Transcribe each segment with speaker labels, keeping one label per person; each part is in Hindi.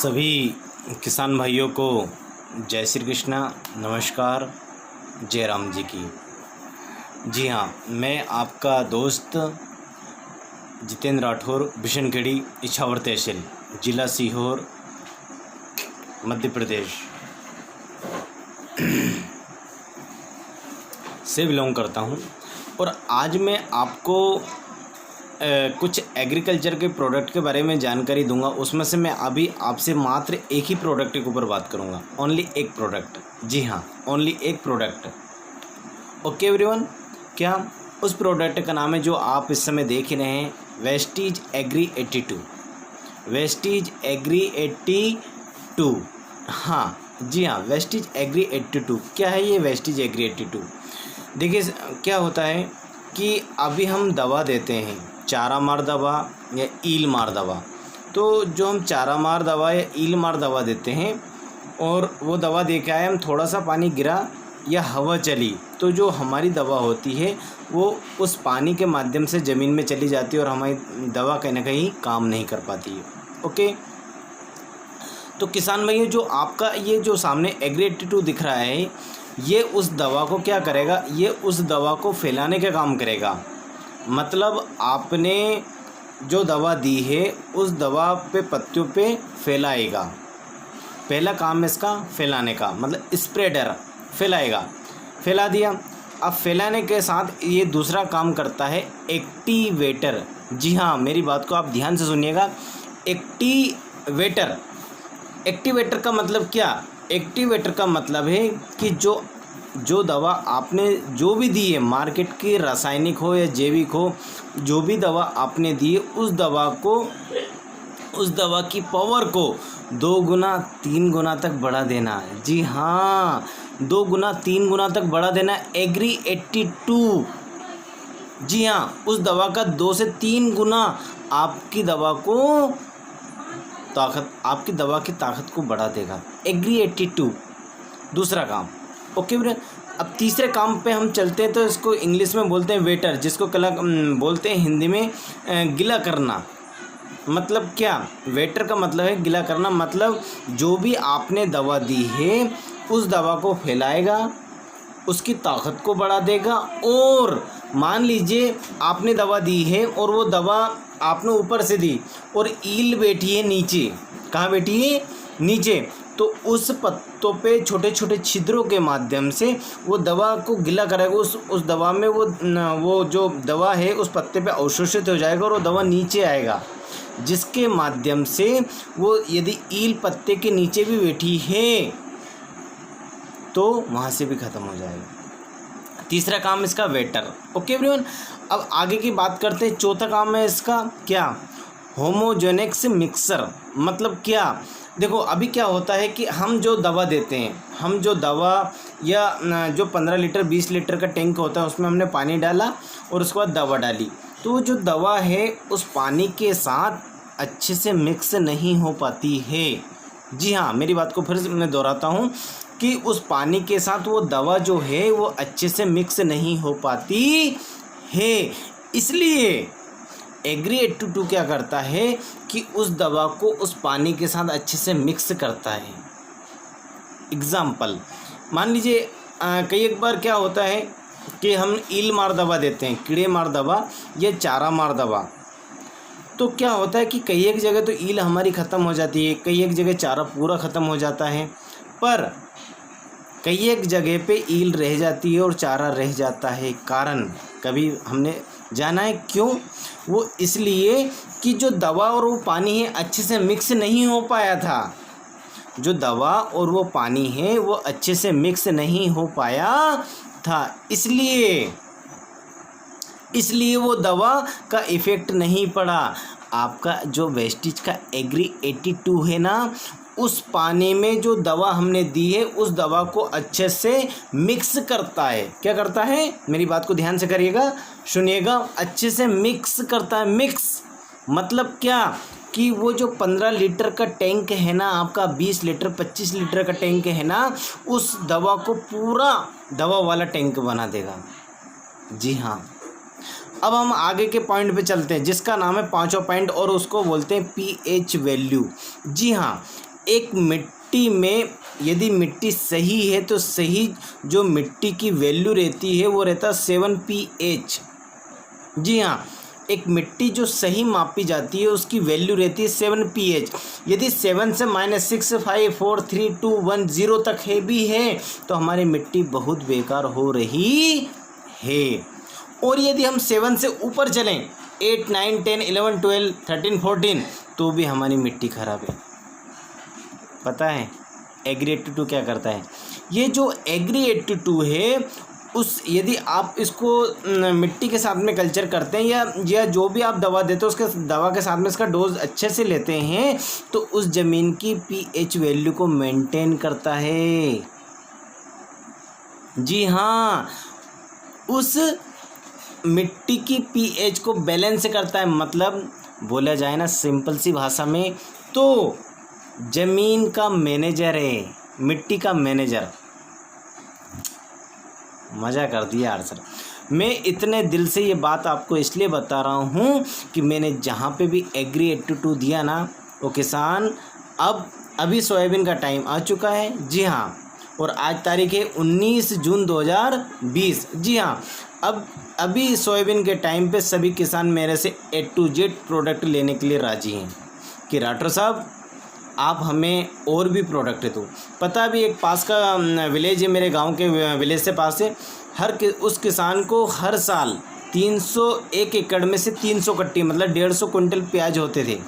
Speaker 1: सभी किसान भाइयों को जय श्री कृष्णा, नमस्कार, जय राम जी की। जी हाँ, मैं आपका दोस्त जितेंद्र राठौर, बिशनखेड़ी, इछावर तहसील, जिला सीहोर, मध्य प्रदेश से बिलोंग करता हूँ। और आज मैं आपको कुछ एग्रीकल्चर के प्रोडक्ट के बारे में जानकारी दूंगा। उसमें से मैं अभी आपसे मात्र एक ही प्रोडक्ट के ऊपर बात करूंगा, ओनली एक प्रोडक्ट। जी हाँ, ओनली एक प्रोडक्ट। ओके एवरीवन, क्या उस प्रोडक्ट का नाम है जो आप इस समय देख ही रहे हैं, वेस्टीज एग्री 82। वेस्टीज एग्री 82, हाँ जी हाँ, वेस्टीज एग्री 82। क्या है ये वेस्टीज एग्री 82? देखिए क्या होता है कि अभी हम दवा देते हैं, चारा मार दवा या ईल मार दवा। तो जो हम चारा मार दवा या ईल मार दवा देते हैं और वो दवा दे के आए, हम थोड़ा सा पानी गिरा या हवा चली, तो जो हमारी दवा होती है वो उस पानी के माध्यम से ज़मीन में चली जाती है और हमारी दवा कहीं ना कहीं काम नहीं कर पाती है। ओके, तो किसान भाइयों, जो आपका ये जो सामने एग्री 82 दिख रहा है, ये उस दवा को क्या करेगा, ये उस दवा को फैलाने का काम करेगा। मतलब आपने जो दवा दी है उस दवा पे पत्तियों पे फैलाएगा। पहला काम इसका फैलाने का, मतलब स्प्रेडर फैलाएगा, फैला दिया। अब फैलाने के साथ ये दूसरा काम करता है एक्टिवेटर। जी हाँ, मेरी बात को आप ध्यान से सुनिएगा। एक्टिवेटर, एक्टिवेटर का मतलब क्या? एक्टिवेटर का मतलब है कि जो दवा आपने जो भी दी है, मार्केट की रासायनिक हो या जैविक हो, जो भी दवा आपने दी है, उस दवा की पावर को 2 गुना 3 गुना तक बढ़ा देना है। जी हाँ, 2 गुना 3 गुना तक बढ़ा देना एग्री 82। जी हाँ, उस दवा का 2 से 3 गुना आपकी दवा की ताकत को बढ़ा देगा एग्री 82। दूसरा काम। ओके ब्रे, अब तीसरे काम पे हम चलते हैं। तो इसको इंग्लिश में बोलते हैं वेटर, जिसको बोलते हैं हिंदी में गिला करना। मतलब क्या? वेटर का मतलब है गिला करना। मतलब जो भी आपने दवा दी है उस दवा को फैलाएगा, उसकी ताकत को बढ़ा देगा। और मान लीजिए आपने दवा दी है और वो दवा आपने ऊपर से दी और ईल बैठी है नीचे। कहाँ बैठी है? नीचे। तो उस पत्तों पे छोटे छोटे छिद्रों के माध्यम से वो दवा को गिला करेगा। उस दवा में वो जो दवा है उस पत्ते पे अवशोषित हो जाएगा और वो दवा नीचे आएगा, जिसके माध्यम से वो यदि ईल पत्ते के नीचे भी बैठी है तो वहाँ से भी ख़त्म हो जाएगा। तीसरा काम इसका वेटर। ओके एवरीवन, अब आगे की बात करते हैं। चौथा काम है इसका क्या? होमोजेनिक्स मिक्सर। मतलब क्या? देखो अभी क्या होता है कि हम जो दवा देते हैं, हम जो दवा या जो 15 लीटर 20 लीटर का टैंक होता है उसमें हमने पानी डाला और उसके बाद दवा डाली, तो जो दवा है उस पानी के साथ अच्छे से मिक्स नहीं हो पाती है। जी हाँ, मेरी बात को फिर से मैं दोहराता हूँ कि उस पानी के साथ वो दवा जो है वो अच्छे से मिक्स नहीं हो पाती है। इसलिए एग्री 82 क्या करता है कि उस दवा को उस पानी के साथ अच्छे से मिक्स करता है। एग्जाम्पल, मान लीजिए कई एक बार क्या होता है कि हम ईल मार दवा देते हैं, कीड़े मार दवा या चारा मार दवा। तो क्या होता है कि कई एक जगह तो ईल हमारी ख़त्म हो जाती है, कई एक जगह चारा पूरा ख़त्म हो जाता है, पर कई एक जगह पे ईल रह जाती है और चारा रह जाता है। कारण कभी हमने जाना है क्यों? वो इसलिए कि जो दवा और वो पानी है अच्छे से मिक्स नहीं हो पाया था। जो दवा और वो पानी है वो अच्छे से मिक्स नहीं हो पाया था, इसलिए वो दवा का इफ़ेक्ट नहीं पड़ा। आपका जो वेस्टीज का एग्री 82 है ना, उस पानी में जो दवा हमने दी है उस दवा को अच्छे से मिक्स करता है। क्या करता है? मेरी बात को ध्यान से करिएगा, सुनिएगा। अच्छे से मिक्स करता है। मिक्स मतलब क्या? कि वो जो 15 लीटर का टैंक है ना आपका, 20 लीटर 25 लीटर का टैंक है ना, उस दवा को पूरा दवा वाला टैंक बना देगा। जी हाँ, अब हम आगे के पॉइंट पे चलते हैं जिसका नाम है 5वां पॉइंट, और उसको बोलते हैं पीएच वैल्यू। जी हाँ, एक मिट्टी में यदि मिट्टी सही है तो सही जो मिट्टी की वैल्यू रहती है वो रहता 7 pH। जी हाँ, एक मिट्टी जो सही मापी जाती है उसकी वैल्यू रहती है 7 pH। यदि 7 से -6, 5, 4, 3, 2, 1, 0 तक है भी है तो हमारी मिट्टी बहुत बेकार हो रही है। और यदि हम 7 से ऊपर चलें 8, 9, 10, 11, 12, 13, 14 तो भी हमारी मिट्टी ख़राब है। पता है एग्री 82 क्या करता है? ये जो एग्री 82 है उस यदि आप इसको मिट्टी के साथ में कल्चर करते हैं या जो भी आप दवा देते हो उसके दवा के साथ में इसका डोज अच्छे से लेते हैं तो उस ज़मीन की pH वैल्यू को मेंटेन करता है। जी हाँ, उस मिट्टी की pH को बैलेंस करता है। मतलब बोला जाए ना सिंपल सी भाषा में तो ज़मीन का मैनेजर है, मिट्टी का मैनेजर। मज़ा कर दिया यार सर। मैं इतने दिल से ये बात आपको इसलिए बता रहा हूँ कि मैंने जहाँ पे भी एग्री 82 दिया ना वो किसान अभी सोयाबीन का टाइम आ चुका है। जी हाँ, और आज तारीख है 19 जून 2020। जी हाँ, अभी सोयाबीन के टाइम पे सभी किसान मेरे से A to Z प्रोडक्ट लेने के लिए राजी हैं कि राठौर साहब आप हमें और भी प्रोडक्ट दो। पता भी एक पास का विलेज है, मेरे गांव के विलेज से पास है। उस किसान को हर साल 301 एकड़ में से 300 कट्टी मतलब 150 कुंटल प्याज होते थे।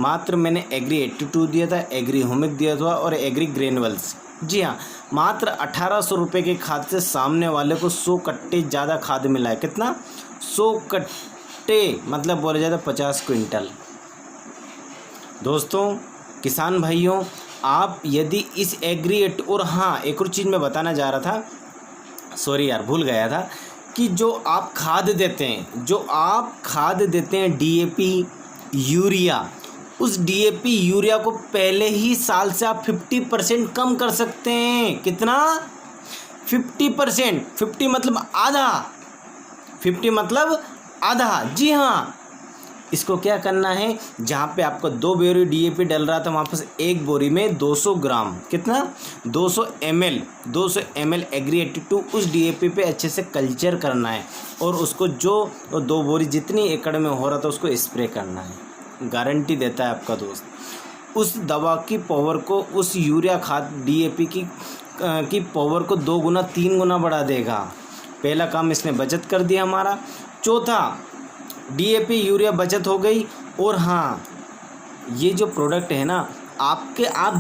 Speaker 1: मात्र मैंने एग्री 82 दिया था, एग्री ह्यूमिक दिया था और एग्री ग्रेनुअल्स। जी हाँ, मात्र 1800 रुपये के खाद से सामने वाले को 100 कट्टे ज़्यादा खाद मिला है। कितना? 100 कट्टे मतलब बोला जाता 50 क्विंटल। दोस्तों किसान भाइयों, आप यदि इस एग्री 82 और हाँ एक और चीज़ मैं बताना जा रहा था, सॉरी यार भूल गया था कि जो आप खाद देते हैं DAP यूरिया, उस DAP यूरिया को पहले ही साल से आप 50% कम कर सकते हैं। कितना? 50%। 50 मतलब आधा, 50 मतलब आधा। जी हाँ, इसको क्या करना है, जहाँ पे आपको 2 बोरी DAP डल रहा था वहाँ पर एक बोरी में 200 ग्राम, कितना? 200 ml एग्री 82 उस DAP पे अच्छे से कल्चर करना है और उसको जो 2 बोरी जितनी एकड़ में हो रहा था उसको स्प्रे करना है। गारंटी देता है आपका दोस्त। उस दवा की पावर को, उस यूरिया खाद DAP की पावर को 2 गुना 3 गुना बढ़ा देगा। पहला काम इसने बचत कर दिया हमारा। चौथा, DAP यूरिया बचत हो गई। और हाँ, ये जो प्रोडक्ट है ना आप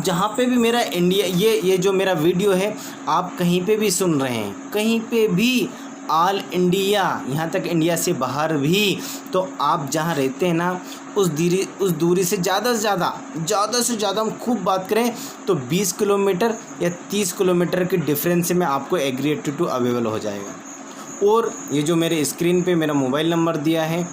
Speaker 1: जहाँ पे भी मेरा इंडिया ये जो मेरा वीडियो है आप कहीं पे भी सुन रहे हैं, कहीं पे भी ऑल इंडिया, यहाँ तक इंडिया से बाहर भी, तो आप जहाँ रहते हैं ना उस दूरी से ज़्यादा से ज़्यादा हम खूब बात करें तो 20 किलोमीटर या 30 किलोमीटर के डिफरेंस में आपको एग्री 82 अवेलेबल हो जाएगा। और ये जो मेरे स्क्रीन पे मेरा मोबाइल नंबर दिया है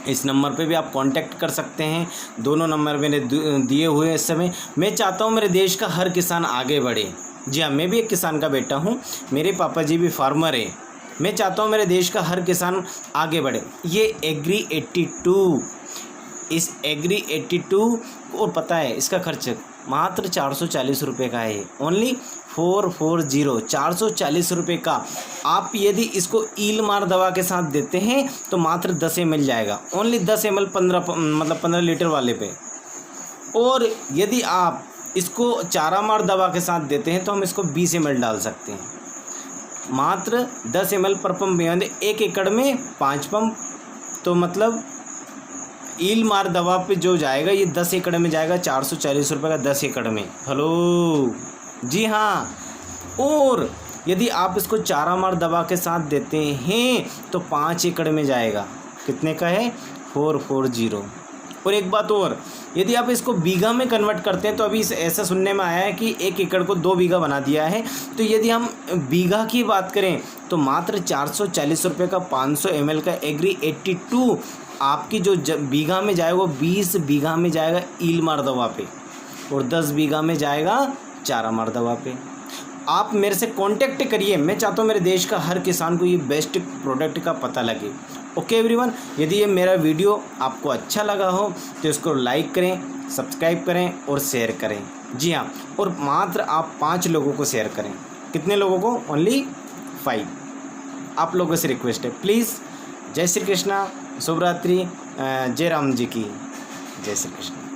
Speaker 1: इस नंबर पे भी आप कांटेक्ट कर सकते हैं। दोनों नंबर मैंने दिए हुए हैं इस समय। मैं चाहता हूँ मेरे देश का हर किसान आगे बढ़े। जी हाँ, मैं भी एक किसान का बेटा हूँ, मेरे पापा जी भी फार्मर हैं। मैं चाहता हूँ मेरे देश का हर किसान आगे बढ़े। ये एग्री 82, इस एग्री 82 और पता है इसका खर्च मात्र 440 रुपये का है। ओनली 440 रुपये का। आप यदि इसको ईल मार दवा के साथ देते हैं तो मात्र 10 ml जाएगा। ओनली 10 ml 15 लीटर वाले पे। और यदि आप इसको चारा मार दवा के साथ देते हैं तो हम इसको 20 ml डाल सकते हैं। मात्र 10 ml पर पंप, यानी 1 एकड़ में 5 पंप। तो मतलब ईल मार दवा पे जो जाएगा ये 10 एकड़ में जाएगा 440 रुपये का 10 एकड़ में। हेलो, जी हाँ। और यदि आप इसको चारा मार दवा के साथ देते हैं तो 5 एकड़ में जाएगा। कितने का है? 440। और एक बात और, यदि आप इसको बीघा में कन्वर्ट करते हैं तो अभी ऐसा सुनने में आया है कि 1 एकड़ को 2 बीघा बना दिया है। तो यदि हम बीघा की बात करें तो मात्र 440 रुपये का 500 ml का एग्री 82 आपकी जो बीघा में जाएगा वो 20 बीघा में जाएगा ईल मार दवा पे और 10 बीघा में जाएगा चारा मार दवा पे। आप मेरे से कांटेक्ट करिए। मैं चाहता हूँ मेरे देश का हर किसान को ये बेस्ट प्रोडक्ट का पता लगे। ओके एवरीवन, यदि ये मेरा वीडियो आपको अच्छा लगा हो तो इसको लाइक करें, सब्सक्राइब करें और शेयर करें। जी हाँ, और मात्र आप 5 लोगों को शेयर करें। कितने लोगों को? ओनली 5। आप लोगों से रिक्वेस्ट है, प्लीज़। जय श्री कृष्णा, शुभ रात्रि, जय राम जी की, जय श्री कृष्ण।